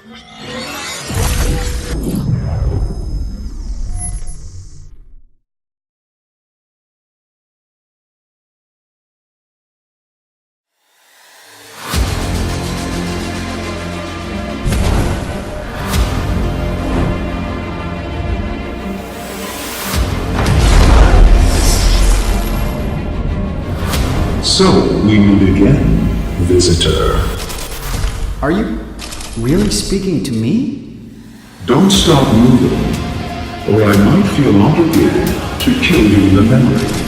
So, we meet again, visitor. Are you really speaking to me? Don't stop moving, or I might feel obligated to kill you in the memory.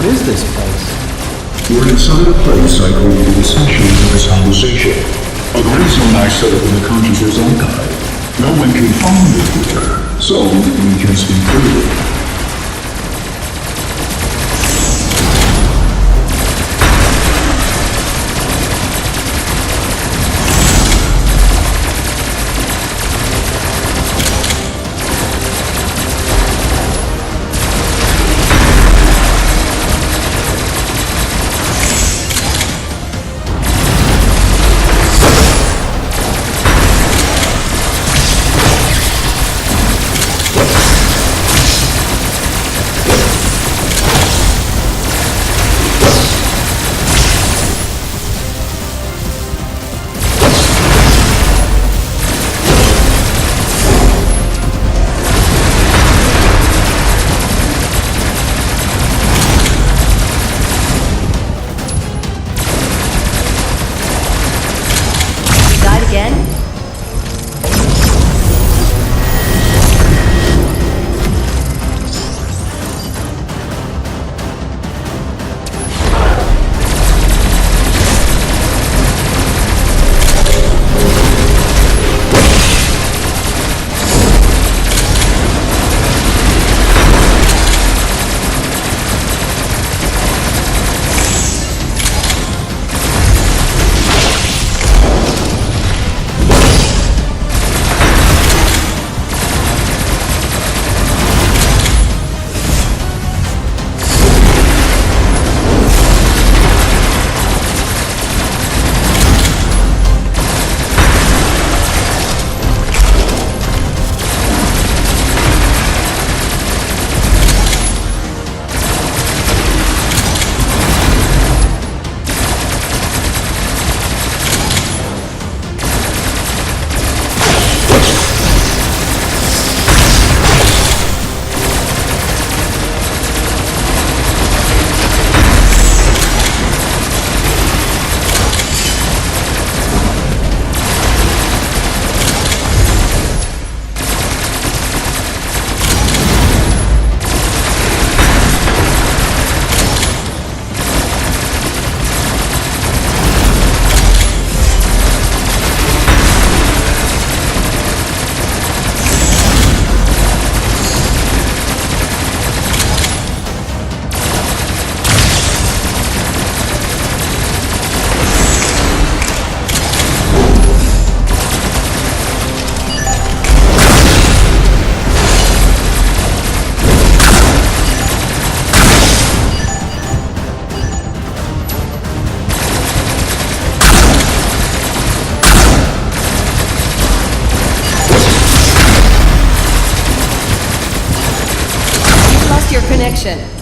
What is this place? We're inside a place I call the Essentials of this conversation. A gray zone I set up in the consciousness archive. No one can find it here, so we can speak freely. connection.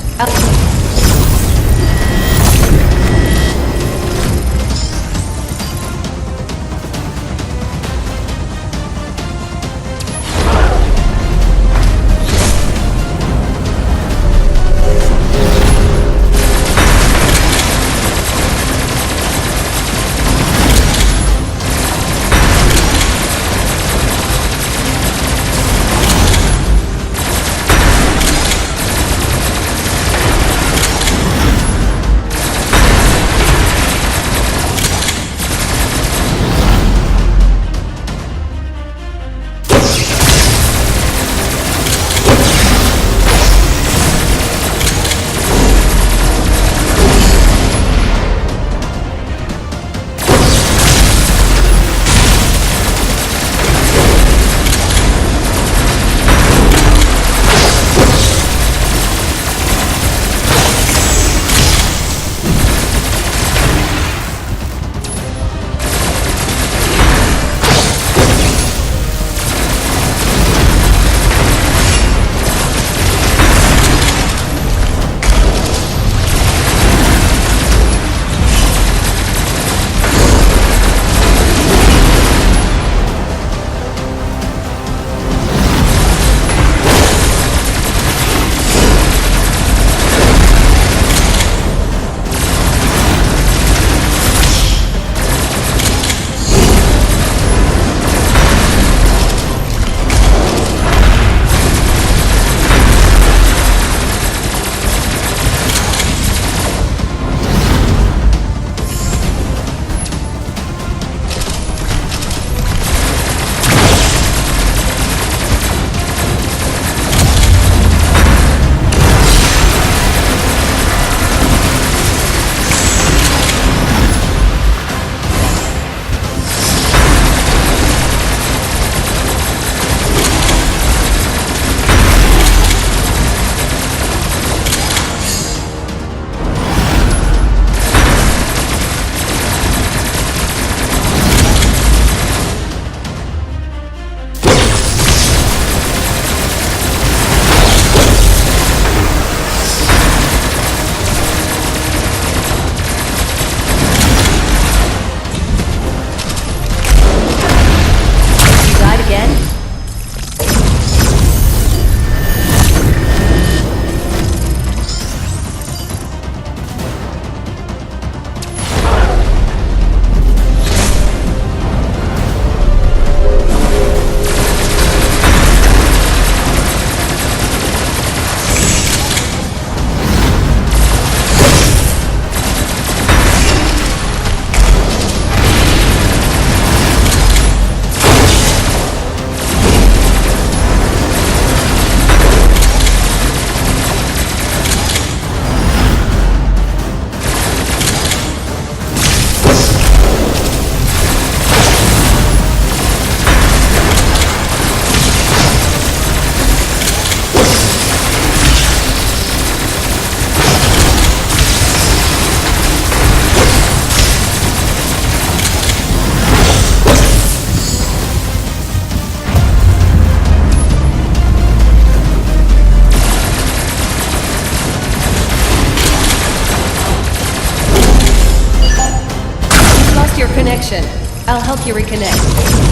connection. I'll help you reconnect.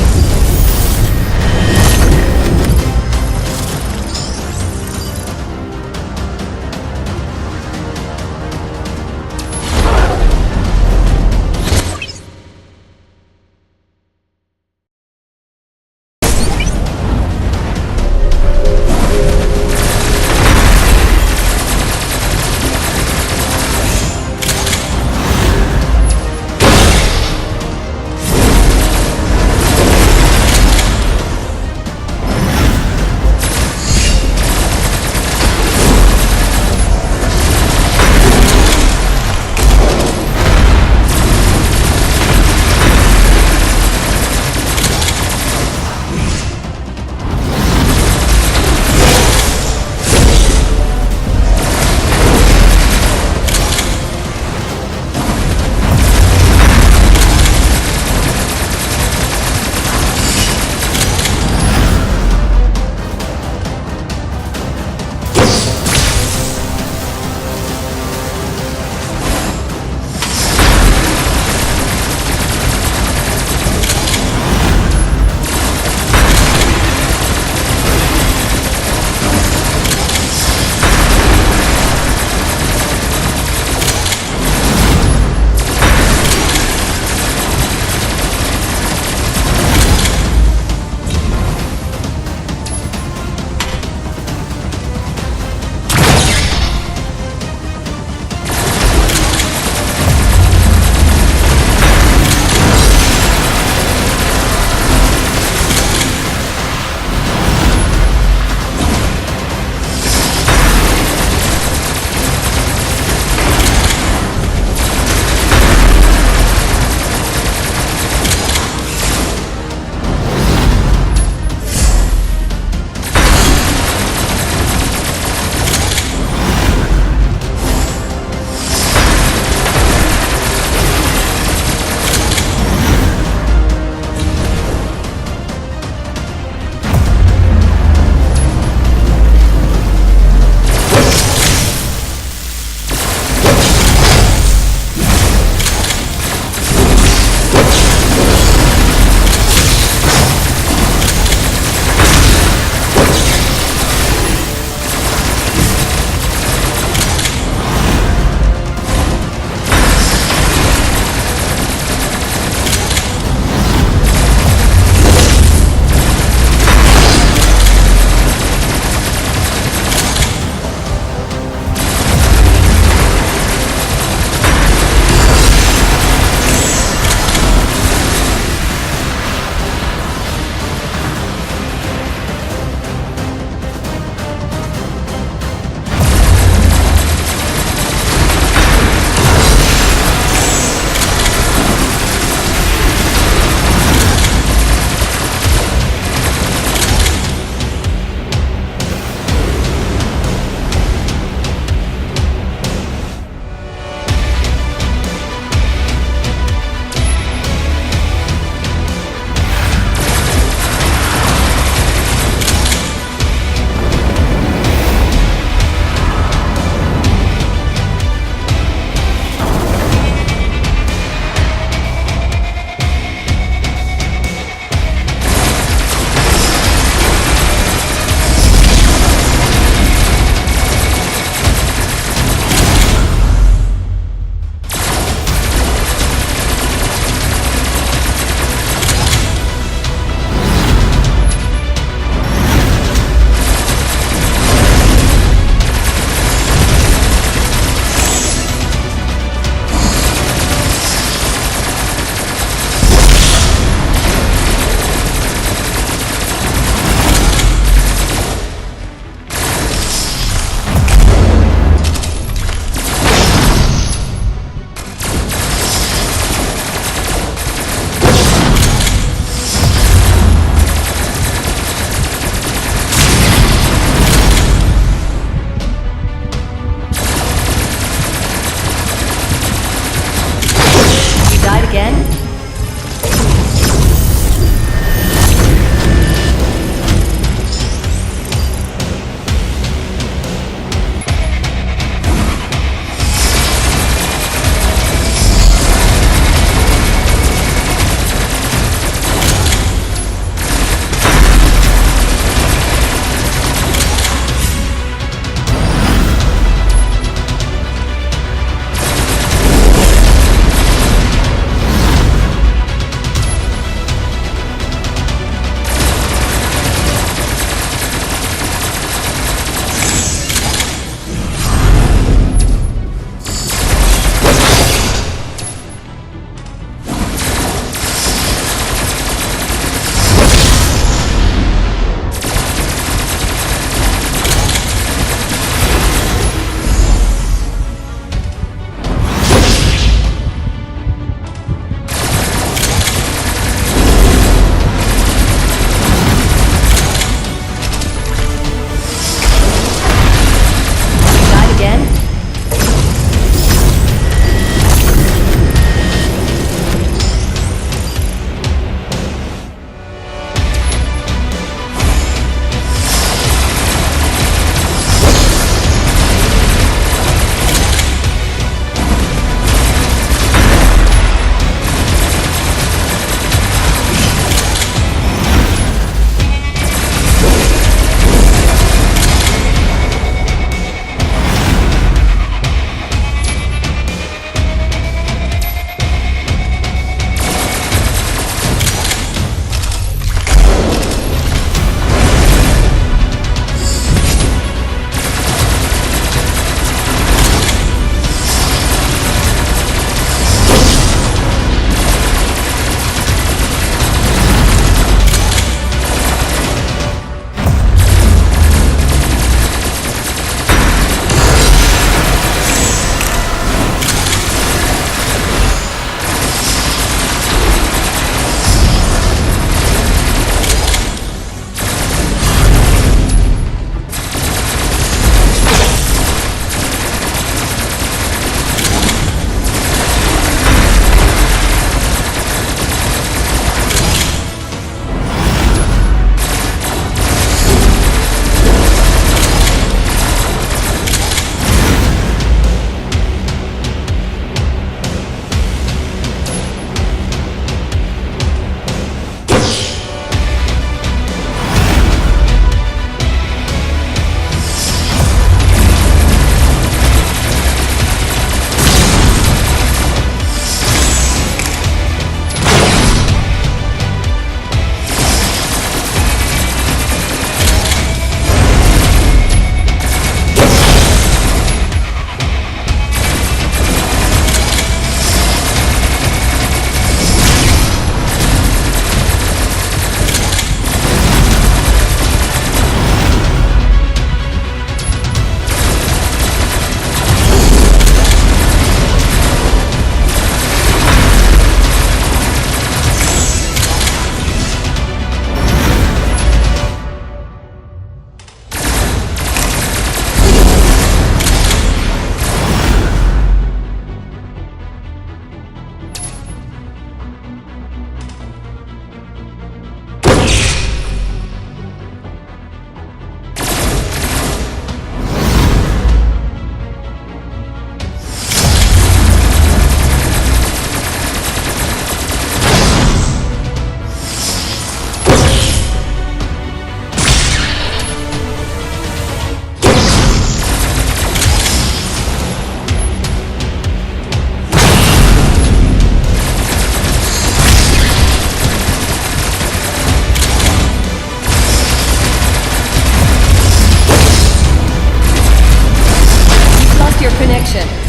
connection.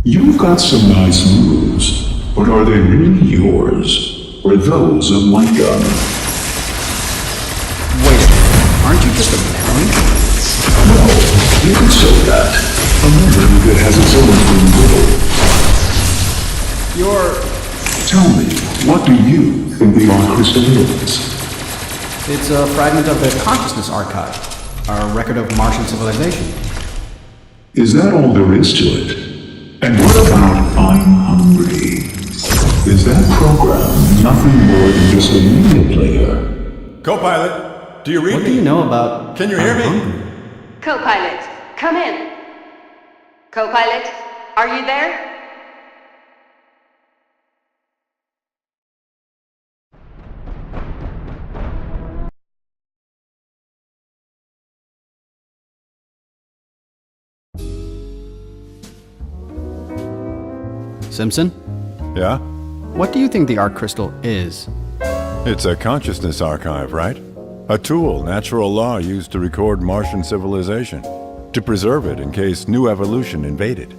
You've got some nice moves, but are they really yours, or those of my gun? Wait a minute, aren't you just a memory? No, you can say that. A memory that has its own free will. You're... Tell me, what do you think the Arc Crystal is? It's a fragment of the consciousness archive, a record of Martian civilization. Is that all there is to it? And what about I'm hungry? Is that program nothing more than just a media player? Co-pilot, do you read What me? do you know about... Can you hear me? hungry? Co-pilot, come in. Co-pilot, are you there? Simpson, Yeah? what do you think the Arc Crystal is? It's a consciousness archive, right? A tool natural law used to record Martian civilization, to preserve it in case new evolution invaded.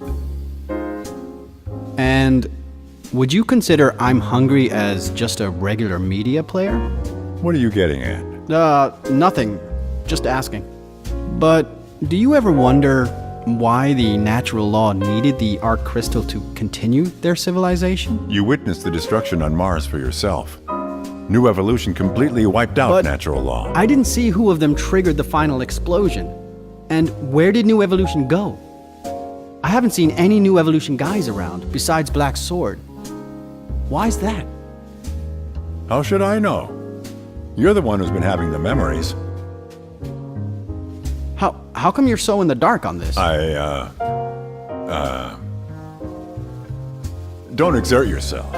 And would you consider I'm Hungry as just a regular media player? What are you getting at? Nothing. Just asking. But do you ever wonder why the natural law needed the Arc Crystal to continue their civilization? You witnessed the destruction on Mars for yourself. New evolution completely wiped out But natural law. I didn't see who of them triggered the final explosion. And where did New Evolution go? I haven't seen any New Evolution guys around, besides Black Sword. Why's that? How should I know? You're the one who's been having the memories. How come you're so in the dark on this? Don't exert yourself.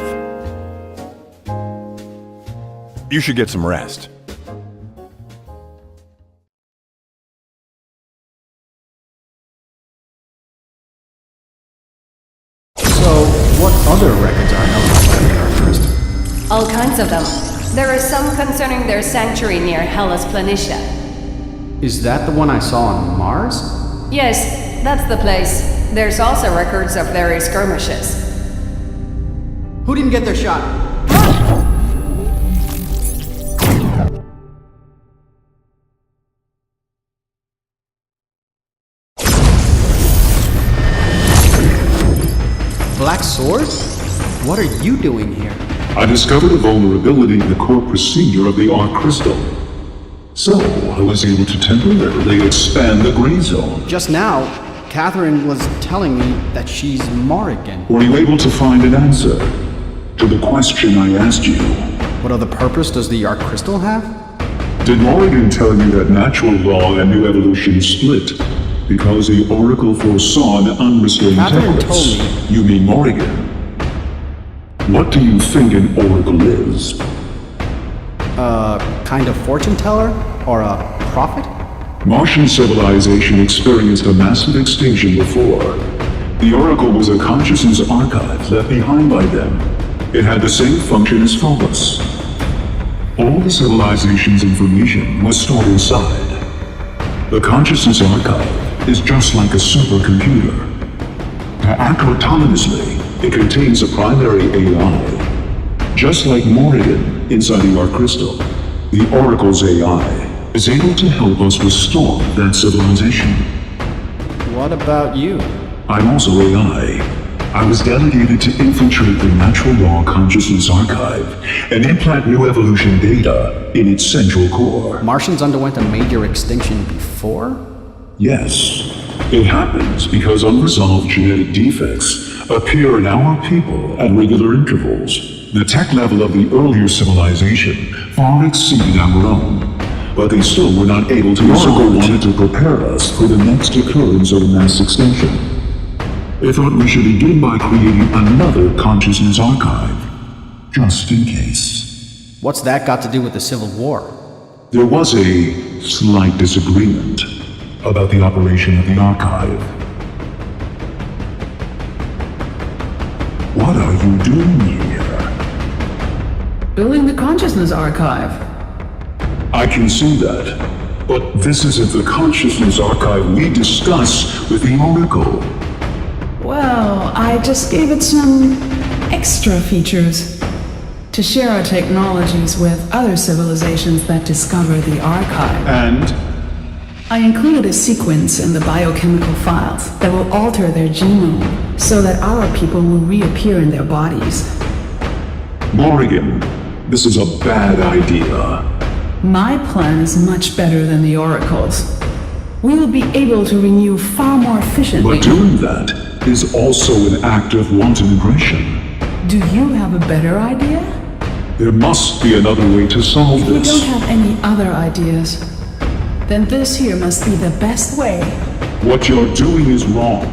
You should get some rest. So, what other records are held by the Arc Crystal? All kinds of them. There are some concerning their sanctuary near Hellas Planitia. Is that the one I saw on Mars? Yes, that's the place. There's also records of their skirmishes. Who didn't get their shot? Black Sword? What are you doing here? I discovered a vulnerability in the core procedure of the Arc Crystal. So, I was able to temporarily expand the gray zone. Just now, Catherine was telling me that she's Morrigan. Were you able to find an answer to the question I asked you? What other purpose does the Arc Crystal have? Did Morrigan tell you that natural law and new evolution split because the Oracle foresaw an unrestrained Catherine temperance? told me. You mean Morrigan? What do you think an Oracle is? Kind of fortune teller? Or a prophet? Martian civilization experienced a massive extinction before. The Oracle was a consciousness archive left behind by them. It had the same function as Phobos. All the civilization's information was stored inside. The consciousness archive is just like a supercomputer. To act autonomously, it contains a primary AI. Just like Morrigan inside the Arc Crystal, the Oracle's AI is able to help us restore that civilization. What about you? I'm also AI. I was delegated to infiltrate the natural law consciousness archive and implant new evolution data in its central core. Martians underwent a major extinction before? Yes, it happens because unresolved genetic defects appear in our people at regular intervals. The tech level of the earlier civilization far exceeded our own, but they still were not able to resolve it. The Oracle wanted to prepare us for the next occurrence of a mass extinction. They thought we should begin by creating another consciousness archive, just in case. What's that got to do with the Civil War? There was a slight disagreement about the operation of the archive. What are you doing here? Building the consciousness archive. I can see that, but this isn't the consciousness archive we discuss with the Oracle. Well, I just gave it some extra features to share our technologies with other civilizations that discover the archive. And I included a sequence in the biochemical files that will alter their genome so that our people will reappear in their bodies. Morrigan, this is a bad idea. My plan is much better than the Oracle's. We will be able to renew far more efficiently. But doing that is also an act of wanton aggression. Do you have a better idea? There must be another way to solve If you this. don't have any other ideas, then this here must be the best way. What you're doing is wrong.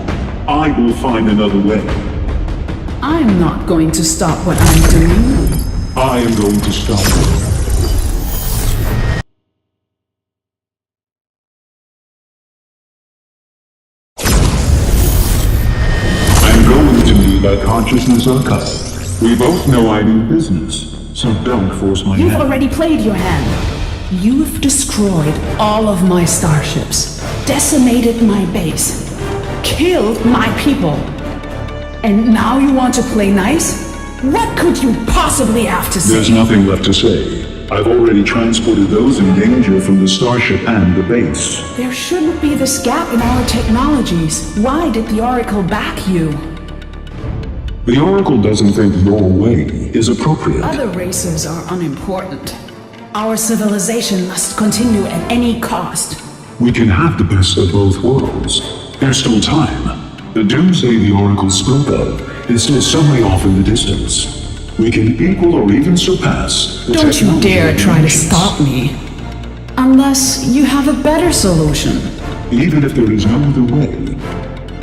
I will find another way. I'm not going to stop what I'm doing. I am going to stop it. I'm going to need a consciousness archive. We both know I mean business, so don't force my You've hand. already played your hand. You've destroyed all of my starships, decimated my base, killed my people. And now you want to play nice? What could you possibly have to say? There's nothing left to say. I've already transported those in danger from the starship and the base. There shouldn't be this gap in our technologies. Why did the Oracle back you? The Oracle doesn't think your way is appropriate. Other races are unimportant. Our civilization must continue at any cost. We can have the best of both worlds. There's still time. The doomsday the Oracle spoke of is still some way off in the distance. We can equal or even surpass the Don't you technology dare of try to nations. stop me. Unless you have a better solution. Even if there is no other way,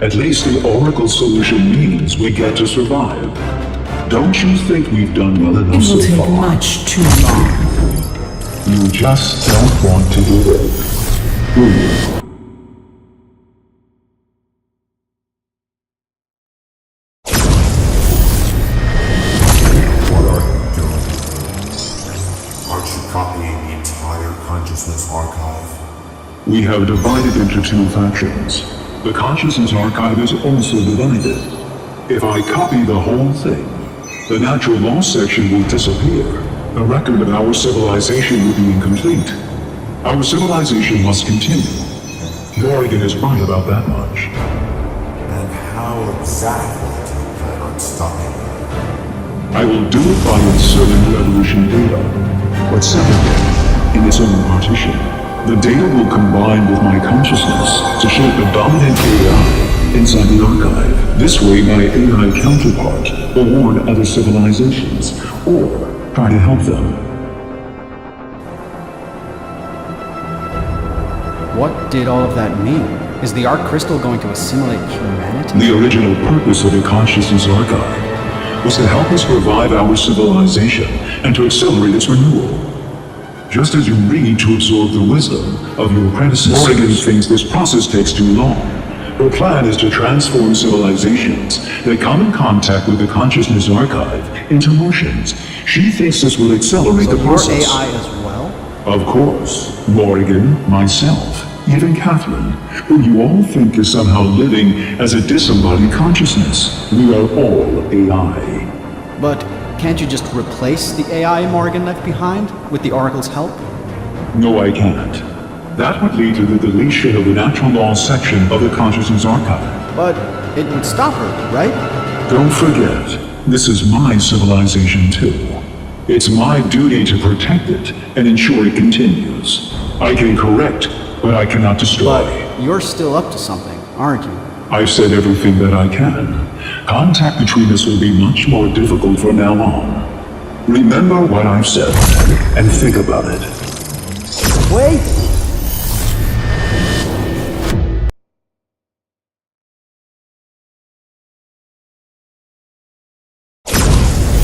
at least the Oracle solution means we get to survive. Don't you think we've done well enough It will so take far? much too long. You just don't want to do it, do you? What are you doing? Aren't you copying the entire consciousness archive? We have divided into two factions. The consciousness archive is also divided. If I copy the whole thing, the natural law section will disappear. The record of our civilization will be incomplete. Our civilization must continue. Morrigan is right about that much. And how exactly do you plan on stopping it? I will do it by inserting the evolution data, but separately, in its own partition. The data will combine with my consciousness to shape the dominant AI inside the archive. This way, my AI counterpart will warn other civilizations, or try to help them. What did all of that mean? Is the Arc Crystal going to assimilate humanity? The original purpose of the Consciousness Archive was to help us revive our civilization and to accelerate its renewal. Just as you read to absorb the wisdom of your predecessors. Morrigan thinks this process takes too long. Her plan is to transform civilizations that come in contact with the Consciousness Archive into Martians. She thinks this will accelerate So the your process. AI as well? Of course. Morrigan, myself, even Catherine, who you all think is somehow living as a disembodied consciousness. We are all AI. But can't you just replace the AI Morrigan left behind with the Oracle's help? No, I can't. That would lead to the deletion of the natural law section of the Consciousness Archive. But it would stop her, right? Don't forget, this is my civilization too. It's my duty to protect it and ensure it continues. I can correct, but I cannot destroy. But you're still up to something, aren't you? I've said everything that I can. Contact between us will be much more difficult from now on. Remember what I've said, and think about it. Wait!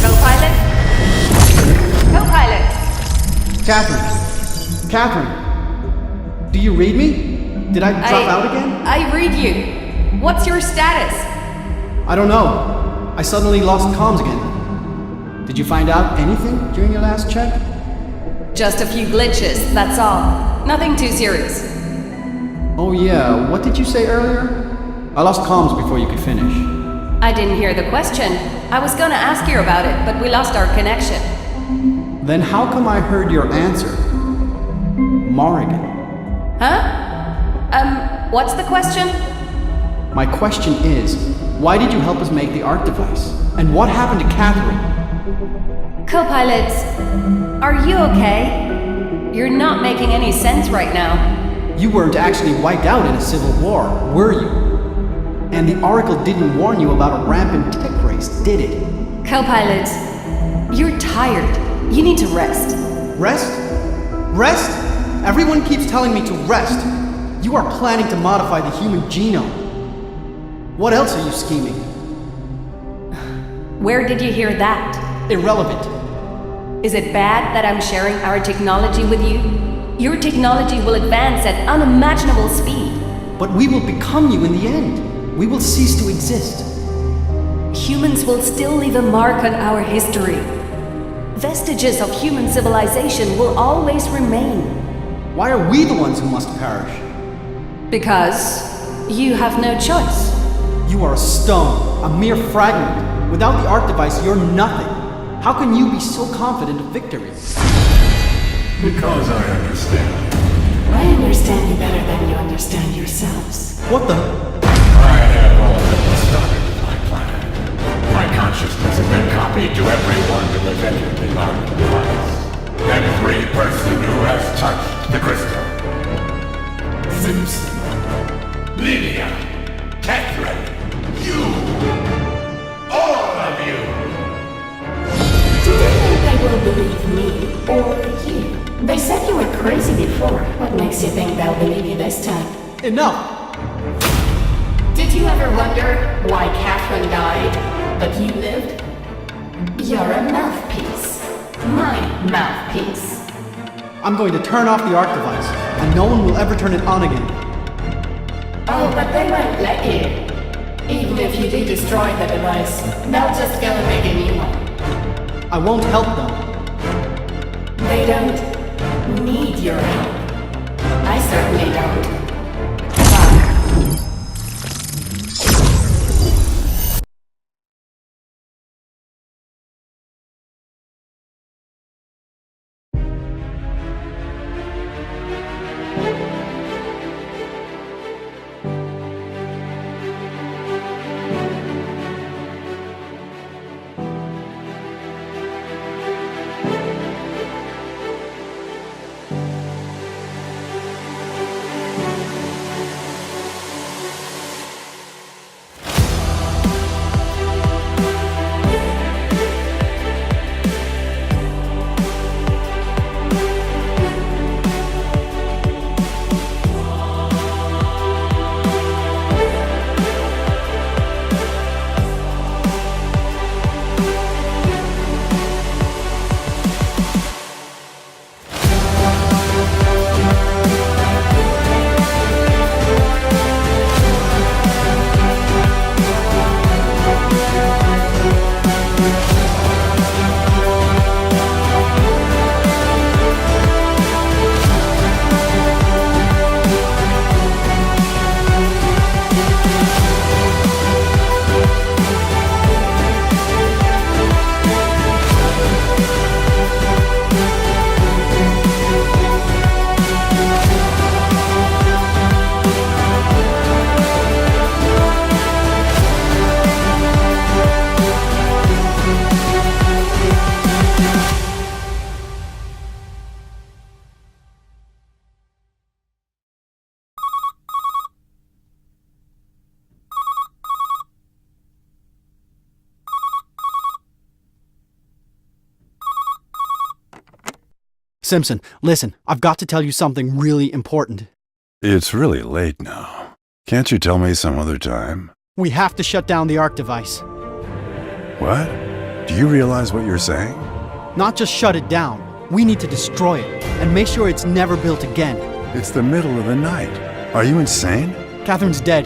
Co-pilot? Co-pilot! Catherine! Do you read me? Did I drop out again? I read you. What's your status? I don't know. I suddenly lost comms again. Did you find out anything during your last check? Just a few glitches, that's all. Nothing too serious. Oh yeah, what did you say earlier? I lost comms before you could finish. I didn't hear the question. I was gonna ask you about it, but we lost our connection. Then how come I heard your answer? Morrigan. Huh? What's the question? My question is, why did you help us make the Arc device? And what happened to Catherine? Co-pilots, are you okay? You're not making any sense right now. You weren't actually wiped out in a civil war, were you? And the Oracle didn't warn you about a rampant tech race, did it? Co-pilots, you're tired. You need to rest. Rest? Rest? Everyone keeps telling me to rest. You are planning to modify the human genome. What else are you scheming? Where did you hear that? Irrelevant. Is it bad that I'm sharing our technology with you? Your technology will advance at unimaginable speed. But we will become you in the end. We will cease to exist. Humans will still leave a mark on our history. Vestiges of human civilization will always remain. Why are we the ones who must perish? Because you have no choice. You are a stone, a mere fragment. Without the Arc device, you're nothing. How can you be so confident of victory? Because I understand. I understand you better than you understand yourselves. What the? I have all that was started with my planet. My consciousness has been copied to everyone who has entered the Arc device. Every person who has touched the crystal. Simpson, Lydia, Catherine, you, all of you. Do they think they will believe me or you? They said you were crazy before. What makes you think they'll believe you this time? Enough! Did you ever wonder why Catherine died, but you lived? You're a mouthpiece. My mouthpiece. I'm going to turn off the Arc device, and no one will ever turn it on again. Oh, but they won't let you. Even if you do destroy the device, they'll just go and make a new one. I won't help them. They don't need your help. I certainly don't. Simpson, listen, I've got to tell you something really important. It's really late now. Can't you tell me some other time? We have to shut down the Arc device. What? Do you realize what you're saying? Not just shut it down. We need to destroy it and make sure it's never built again. It's the middle of the night. Are you insane? Catherine's dead.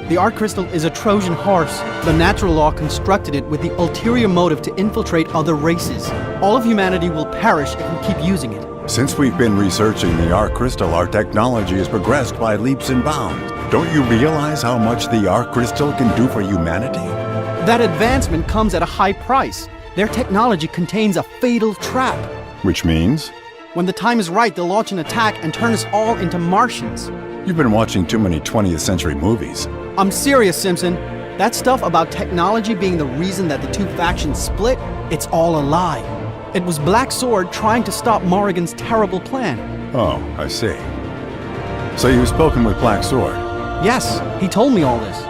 The Arc crystal is a Trojan horse. The natural law constructed it with the ulterior motive to infiltrate other races. All of humanity will perish if we keep using it. Since we've been researching the Arc crystal, our technology has progressed by leaps and bounds. Don't you realize how much the Arc crystal can do for humanity? That advancement comes at a high price. Their technology contains a fatal trap. Which means? When the time is right, they'll launch an attack and turn us all into Martians. You've been watching too many 20th century movies. I'm serious, Simpson. That stuff about technology being the reason that the two factions split, it's all a lie. It was Black Sword trying to stop Morrigan's terrible plan. Oh, I see. So you've spoken with Black Sword? Yes, he told me all this.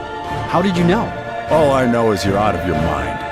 How did you know? All I know is you're out of your mind.